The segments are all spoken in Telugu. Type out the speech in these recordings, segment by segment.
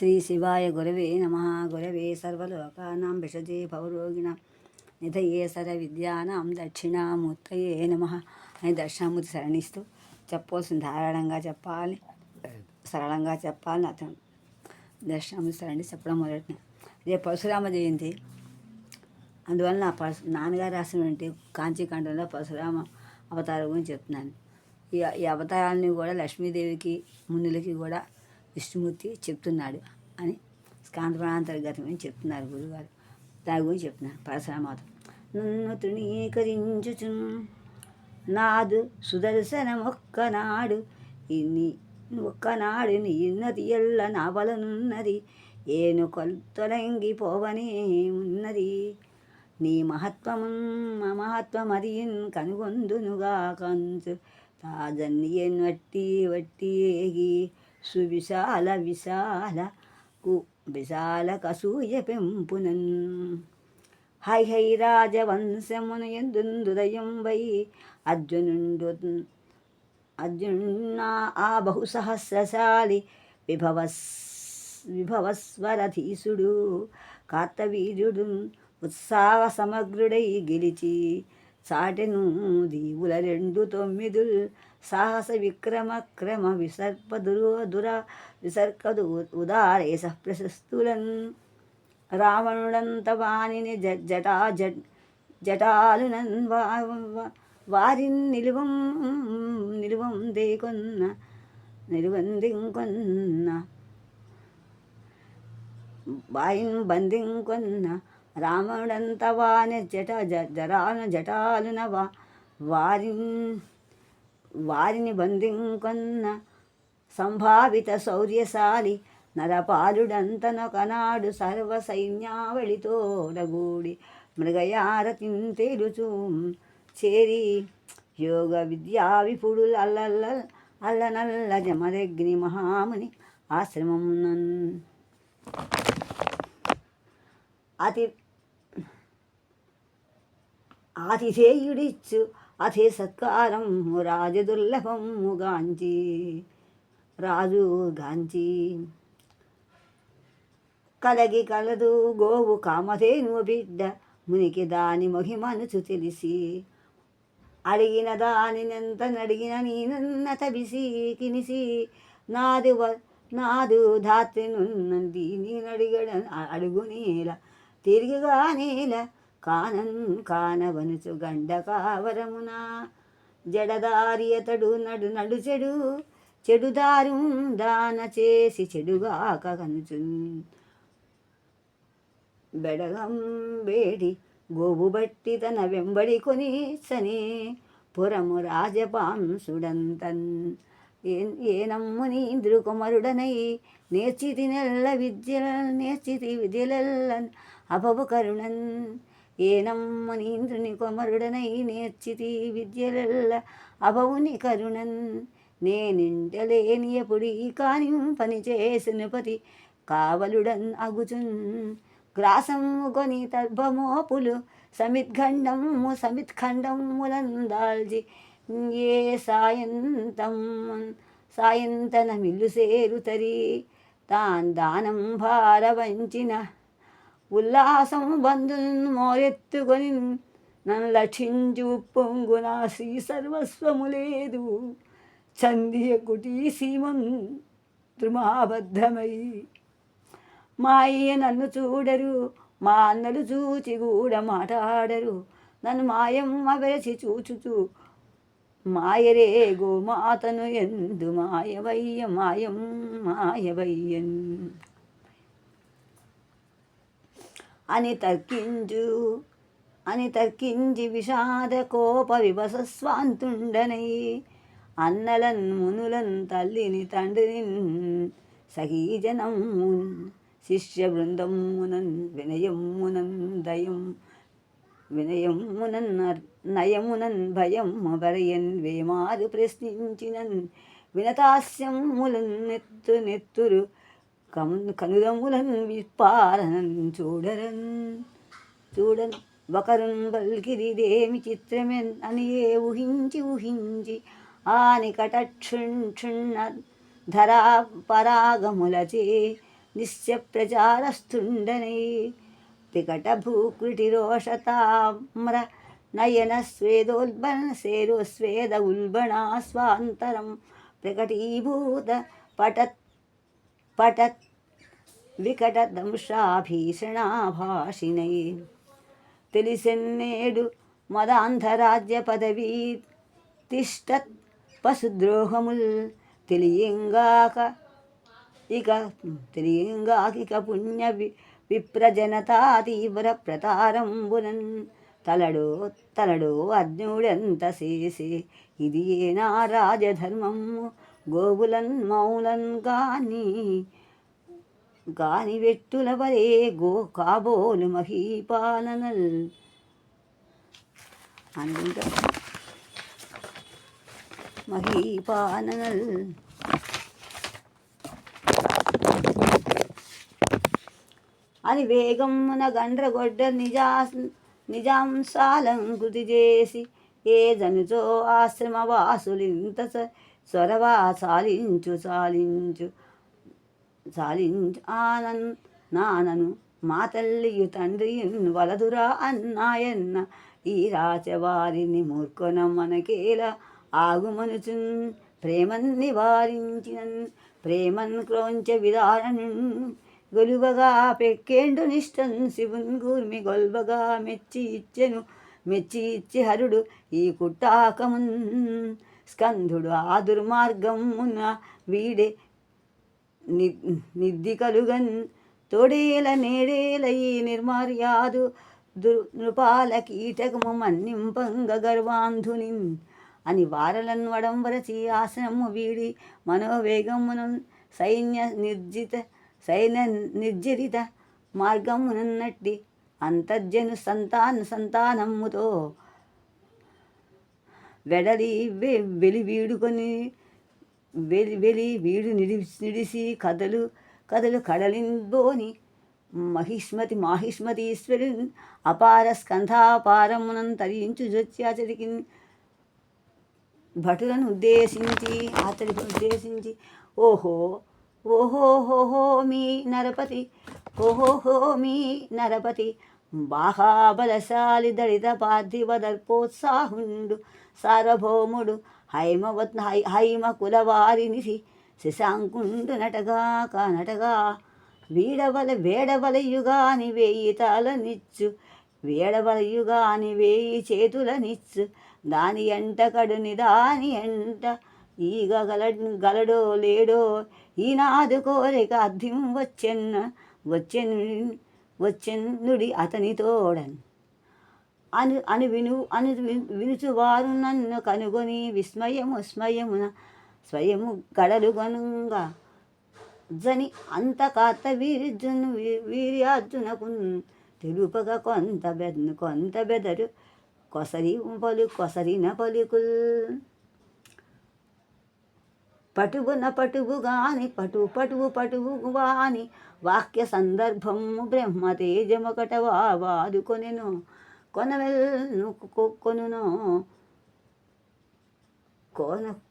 శ్రీ శివాయ గురవే నమః. గురవే సర్వలోకానాం భిషజే భవరోగిణాం నిధయే సర్వవిద్యానాం దక్షిణామూర్తయే నమః అని దక్షిణామూర్తి శరణిస్తూ చెప్పవలసిన ధారాళంగా చెప్పాలి, సరళంగా చెప్పాలని అతను దక్షిణామూర్తి శరణి చెప్పడం మొదటిన. రేపు పరశురామ జయంతి, అందువల్ల నాన్నగారు రాసినటువంటి కాంచీఖండంలో పరశురామ అవతారం గురించి చెప్తున్నాను. ఈ అవతారాన్ని కూడా లక్ష్మీదేవికి మునులకి కూడా విష్ణుమూర్తి చెప్తున్నాడు అని స్కాందపురాణాంతర్గతమని చెప్తున్నారు గురుగారు. దాని గురించి చెప్తున్నారు. పరశురామ అవతారం. నన్ను తృణీకరించుచు నాదు సుదర్శనమొక్కనాడు ఒక్కనాడు నీ ఉన్నది ఎల్ల నావలనున్నది ఏను కొల్తొలంగిపోవనే ఉన్నది నీ మహత్వమదియన్ కనుగొందునుగా కంచు తాజన్యన్ వట్టి ఏగి విశాల కసూయ పెంపునన్ హై రాజవంశమున ఎందుదయం వై అర్జునా ఆ బహుసహస్రశాలి విభవస్వరధీసుడు కార్తవీర్యుడు ఉత్సాహ సమగ్రుడై గెలిచి చాటెను దీవుల 29 సాహస విక్రమ విసర్కదు ఉదారేశ ప్రశస్తులన్ రావణుడంత వాణిని జటాలునన్ వారిని నిలువందింకొన్న వాయిన్ బందింకొన్న రావణుడంత వాని జటాలున వారిని బందింకొన్న సంభావిత శౌర్యశాలి నరపాలుడంతనొకనాడు సర్వ సైన్యావళితోడగూడి మృగయారతింతెలుచు చేరి యోగ విద్యా విపుడు అల్లనల్ల జమదగ్ని మహాముని ఆశ్రమమునన్ ఆతిథేయుడిచ్చు అథే సత్కారం రాజుగాంచి కలదు గోవు కామధేను బిడ్డ మునికి దాని మహిమనుచు తెలిసి అడిగిన దానినెంత నడిగిన నీనన్న తబిసి కినిసి నాదు ధాత్రినున్నది నేనడిగడ అడుగునేల తిరిగిగా నేల కానవనుచు గండకావరమున జడదారి అతడు చెడుదారు దాన చేసి చెడుగాక కనుచు బెడగం వేడి గోవు బట్టి తన వెంబడి కొనిసనే పురము రాజపాంసుడంతన్ ఏనమ్ముని కుమారుడనై నేర్చితి విద్యలెల్లన్ అభవు కరుణన్ ఏనమ్మునీంద్రుని కుమారుడనై నేర్చితి విద్యలెల్ల అభవుని కరుణన్ నేనింటలేని ఎపుడి కాని పని చేసిన పతి కావలుడన్ అగుచున్ గ్రాసము కొని తర్భమోపులు సమిత్ఖండములందాల్చి ఏ సాయంతన మిల్లు సేరుతరి దానం భార వంచిన ఉల్లాసం బంధును మోరెత్తుకొని నన్ను లక్షించు పొంగున శ్రీ సర్వస్వము లేదు చందియ కుటీ సీమం త్రుమాబద్ధమై మా అయ్య నన్ను చూడరు, మా అన్నలు చూచి కూడా మాట్లాడరు, నన్ను మాయమ్మ వెరచి చూచుచు మాయరే గోమాతను ఎందు మాయవయ్యన్ అని తర్కించి విషాద కోప వివసస్వాంతుండనై అన్నలన్ మునులన్ తల్లిని తండ్రిని సహీజనం శిష్య బృందమునన్ వినయమునన్ నయమునన్ భయం వరయన్ వేమారు ప్రశ్నించినన్ వినతాస్యములన్ నెత్తురు కనుదములన్ విప్పారనన్ చూడన్ ఒకరున్ బల్కిరిదేమి చిత్రమెన్ అని ఊహించి ఆని కటక్షుణ్ణ ధరా పరాగములచే నిశ్చ ప్రచారస్తుండనై వికటభూకృటిరోషతామ్ర నయన స్వేద ఉల్బణా స్వాంతరం ప్రకటీభూత పటత్ పటత్ వికటదంశాభీషణాభాషిణై తెలిసెన్నేడు మదాంధరాజ్య పదవీ తిష్టత్ పశుద్రోహముల్ తెలియంగాక ఇక పుణ్య విప్రజనతా తీవ్ర ప్రతారంబునన్ తలడో అజ్ఞుడెంత చేసే ఇది ఏనా రాజధర్మము గోవులన్ మౌలన్ గాని వెట్టుల వరే కాబోలు మహీపాలనల్ అనుకుంటా మహీపాలనల్ అని వేగమున గండ్రగొడ్డ నిజాంశాలంకృతి చేసి ఏ జనుచో ఆశ్రమవాసులింత స్వరవా చాలించు నానను మా తల్లియు తండ్రియున్ వలదురా అన్నాయన్న ఈ రాచవారిని మూర్ఖన మనకేలా ఆగుమనుచున్ ప్రేమన్ నివారించినన్ ప్రేమన్ క్రోంచ విదారణు గొలువగా పెక్కేండు నిష్టన్ శివున్ గూర్మి గొల్వగా మెచ్చి ఇచ్చి హరుడు ఈ కుట్టాకమున్ స్కంధుడు ఆ దుర్మార్గమున వీడే నిద్ది కలుగన్ తోడేల నేడేల ఈ నిర్మార్యాదు నృపాల కీటకము మన్నింపంగ గర్వాంధుని అని వారలన్ వడంబరచి ఆశ్రమము వీడి మనోవేగమును సైన్య నిర్జరిత మార్గమునన్నట్టి అంతర్జను సంతానముతో వీడు నిడిసి కథలు కడలింబోని మాహిష్మతీశ్వరుని అపార స్కంధాపారమునం తరించు జొచ్చాచరికి భటులను ఉద్దేశించి ఓహో మీ నరపతి బాహాబలశాలి దళిత పార్థివ దర్పోత్సాహుండు సార్వభౌముడు హైమ కులవారినిధి శశాంకుండు నటగా వేడవలయుగాని వేయి తలనిచ్చు వేడవలయుగాని వేయి చేతులనిచ్చు దాని ఎంట కడుని దాని ఎంట ఈగ గలడో లేడో ఈనాడు కోరిక అర్థం వచ్చెన్నుడి అతని తోడన్ వినుచువారు నన్ను కనుగొని స్వయమున స్వయము గడలుగనుగా జని అంత కాత వీర్యార్జునకు తెలుపగా కొంత బెదరు కొసరిన పలుకుల్ పటువుగాని వాక్య సందర్భము బ్రహ్మతేజమొకట వాదుకొనెను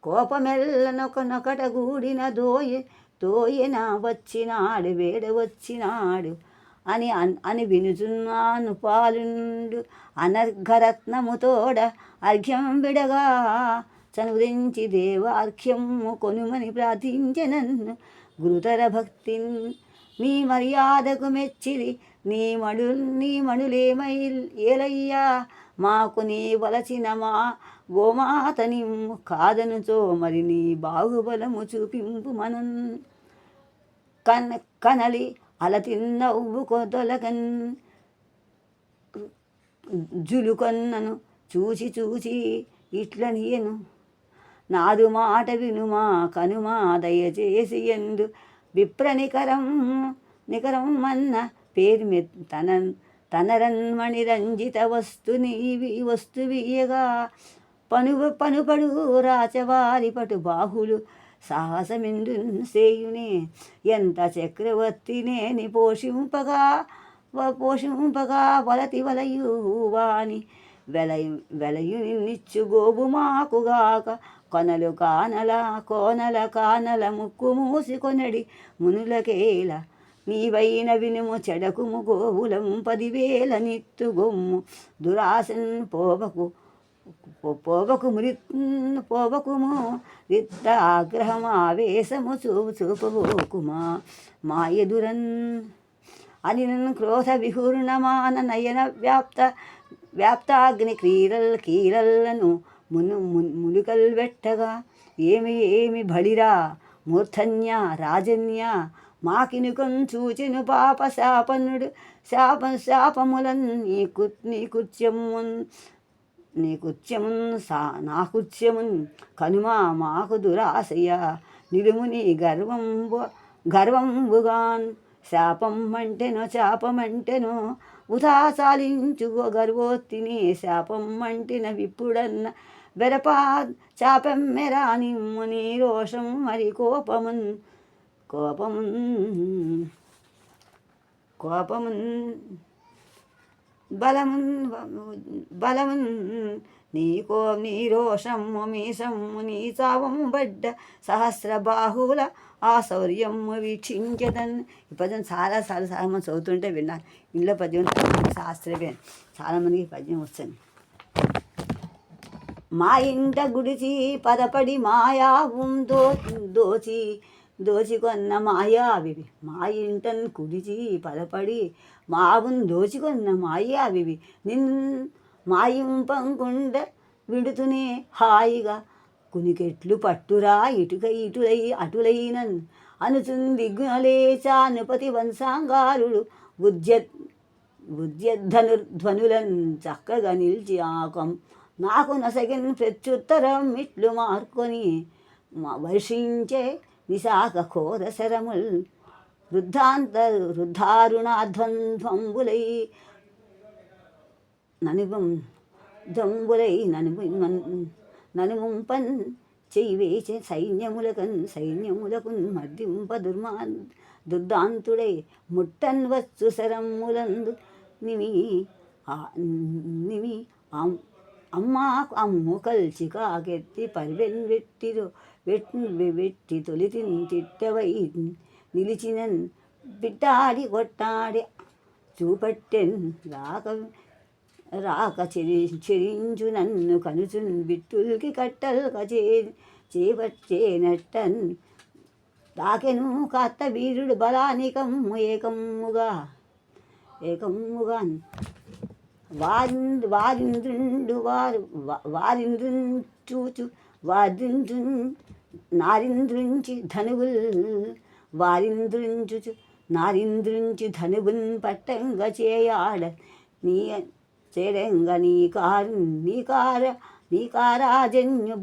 కోపమెల్లనొకనొకట గూడిన దోయన వచ్చినాడు వేడ వచ్చినాడు అని వినుచున్నాను పాలుండు అనర్ఘరత్నముతోడ అర్ఘ్యం విడగా చనుదించి దేవార్ఘ్యము కొనుమని ప్రార్థించెనన్ను గురుతర భక్తిన్ నీ మర్యాదకు మెచ్చిరి నీ మణులేమై ఏలయ్యా మాకు నీ వలచిన మా గోమాతని కాదనుచో మరి నీ బాహుబలము చూపింపు మనం కనలి అలతిన్నవ్వు కొదలగన్ జులుకొన్నను చూచి ఇట్లనియను నాదు మాట వినుమా కనుమా దయచేసి ఎందు నికరం అన్న పేరు తనరన్మణి రంజిత వస్తువీయగా పనుపడు రాచవారి పటు బాహులు సాహసమిందు సేయునే ఎంత చక్రవర్తినేని పోషింపగా వలతి వలయువాని వెలయునిచ్చు గోబు మాకుగాక కోనల కానల ముక్కు మూసి కొనడి మునులకేల నీవైన వినుము చెడకుము గోవులం 10,000 నిత్తుగొమ్ము దురాశన్ పోవకుము రిత్త ఆగ్రహం ఆవేశము చూపబోకుమా మా ఎదురన్ అనినన్ క్రోధ విహూర్ణమాన నయన వ్యాప్తాగ్ని కీరల్లను ములికల్ వెట్టగా ఏమి బళిరా మూర్ధన్య రాజన్య మాకినుకం చూచెను పాప శాపములన్ నీ కుత్యమున్ నా కుత్యమున్ కనుమా మాకు దురాశయ నిలుము నీ గర్వంబుగాన్ శాపం మంటెనో చాపమంటెనో ఉదా చాలించుగో గర్వోత్తిని శాపం మంటిన విప్పుడన్న బెరపా చాపెమ్మెరా నిమ్ము నీ రోషం మరి కోపమున్ బలమున్ నీ రోషము మీసము నీ చావము బడ్డ సహస్ర బాహువుల ఆ శౌర్యము వీక్షించదన్. ఈ పద్యం చాలాసార్లు చాలామంది చదువుతుంటే విన్నాను. ఇంట్లో పద్యం శాస్త్రమే, చాలామందికి పద్యం వస్తుంది. మా ఇంట గుడిచి పదపడి మాయాவும் దోచికొన్న మాయావివి మా ఇంటన్ కుడిచి పదపడి మావున్ దోచికొన్న మాయావివి నిన్ మాయింపంకుండ విడుతునే హాయిగా కునికెట్లు పట్టురా అటులైనన్ అనుచున్ దిగ్గునలేచానుపతి వంశాంగారుడు బుద్ధ్యధ్వనులన్ చక్కగా నిలిచి ఆకం నాకు నసగిన్ ప్రత్యుత్తరం ఇట్లు మార్కొని వర్షించే విశాఖ ఘోరశరముల్ వృద్ధారుణాధ్వంద్వంబులై ననుముంపన్ చెయ్యివేచే సైన్యములకున్ మర్దింప దుర్దాంతుడై ముట్టన్ వచ్చు శరములందు నిమి అమ్ము కల్చి కాకెత్తి పరివెన్ వెట్టి తొలితిన్ తిట్టవై నిలిచినన్ బిట్టాడి కొట్టాడి చూపట్టెన్ రాక చెరించు నన్ను కనుచున్ బిట్టుల్కి కట్టల్క చేపట్టేనట్టన్ తాకెను కాత్త వీరుడు బలానికమ్ము ఏకమ్ముగాన్ నారింద్రుంచి ధనువుల్ పట్టంగ చేయాడ చేడంగ నీకారాజన్యు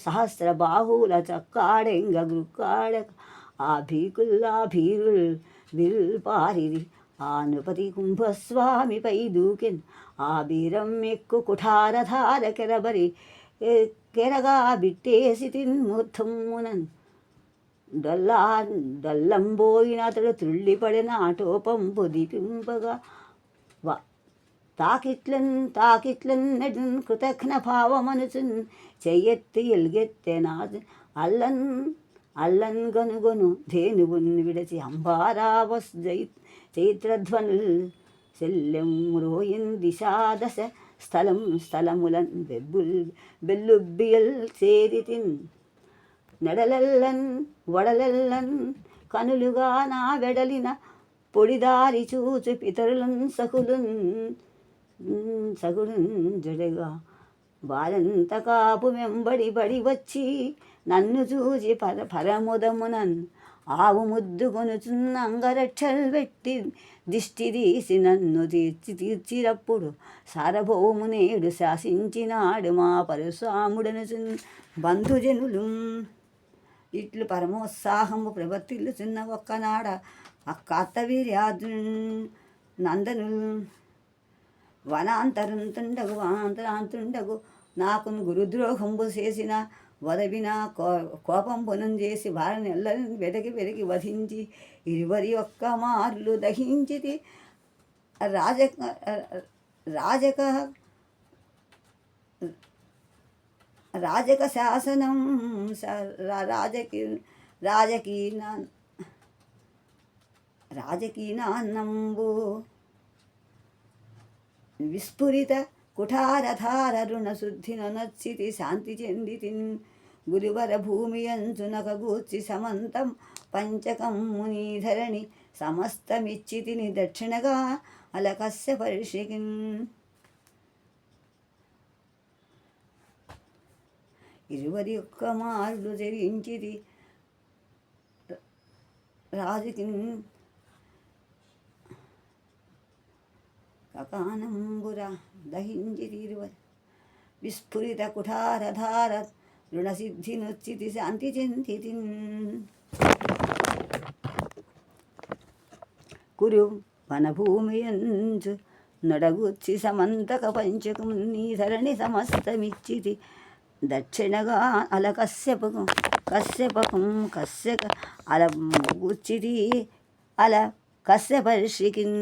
సహస్ర బాహుల చక్కాడెంగ గృక్కాడక ఆ భీరుల్ విల్పారిది ఆ నృపతి కుంభస్వామిపై దూకెన్ ఆ బీరం ఎక్కు కుఠారధార కెరగా బిట్టేసి తిన్మూర్ధమునన్ డల్లంబోయిన అతడు త్రుళ్ళిపడిన ఆటోపంపు దీపింపగా తాకిట్లన్ నెడున్ కృతజ్ఞ భావమనుచున్ చెయ్యెత్తి ఎల్గెత్తెనా అల్లన్ గనుగొను ధేనువున్ విడచి అంబారావస్ చైత్రధ్వనుల్ శల్యమురోయిన్ దిశాదశ స్థలములన్ బెల్లుబ్బియల్ చేరితిన్ వడలెల్లన్ కనులుగా నా వెడలిన పొడిదారి చూచు పితరులన్ సగుడున్ జడగా బాలంత కాపు వెంబడి వచ్చి నన్ను చూచి పరముదమునన్ ఆవు ముద్దుకొనుచున్న అంగరక్షల్ పెట్టి దిష్టి తీసి నన్ను తీర్చినప్పుడు సార్వభౌము నేడు శాసించినాడు మా పరశురాముడనుచున్ బంధుజనులు ఇట్లు పరమోత్సాహము ప్రవర్తిల్లుచున్న ఒక్కనాడ అక్కార్తవీర్యార్జున్ నందనుల్ వనాంతరంతుండగు నాకును గురుద్రోహంబు చేసిన వదవిన కోపంబునం చేసి వారిని ఎల్లరిని వెదకి వధించి ఇరువరి ఒక్క మార్లు దహించితి రాజక శాసనం రాజకీనాన్నంబు విస్ఫురిత కుఠారధార రుణశుద్ధి నొనచ్చితి శాంతి చెందితిన్ గురువర భూమి అంచునకగూర్చి సమంతం పంచకం మునీధరణి సమస్తమిచ్చితిని దక్షిణగా అలకస్య పరిషికిన్ ఇరువరి ఒక్క మారుడు చెరించిది రాజుకిన్ కకానంబుర దహించితి ఇరువరి విస్ఫురిత కుఠారధార రుణసిద్ధి నొచ్చితి శాంతి చెందితిన్ కురు వనభూమియంచు నొడగూర్చి సమంతక పంచకం నీ ధరణి సమస్తమిచ్చితి దక్షిణగా అల కశ్యపకం కశ్యక అల గూర్చితి అల కశ్యపర్షికిన్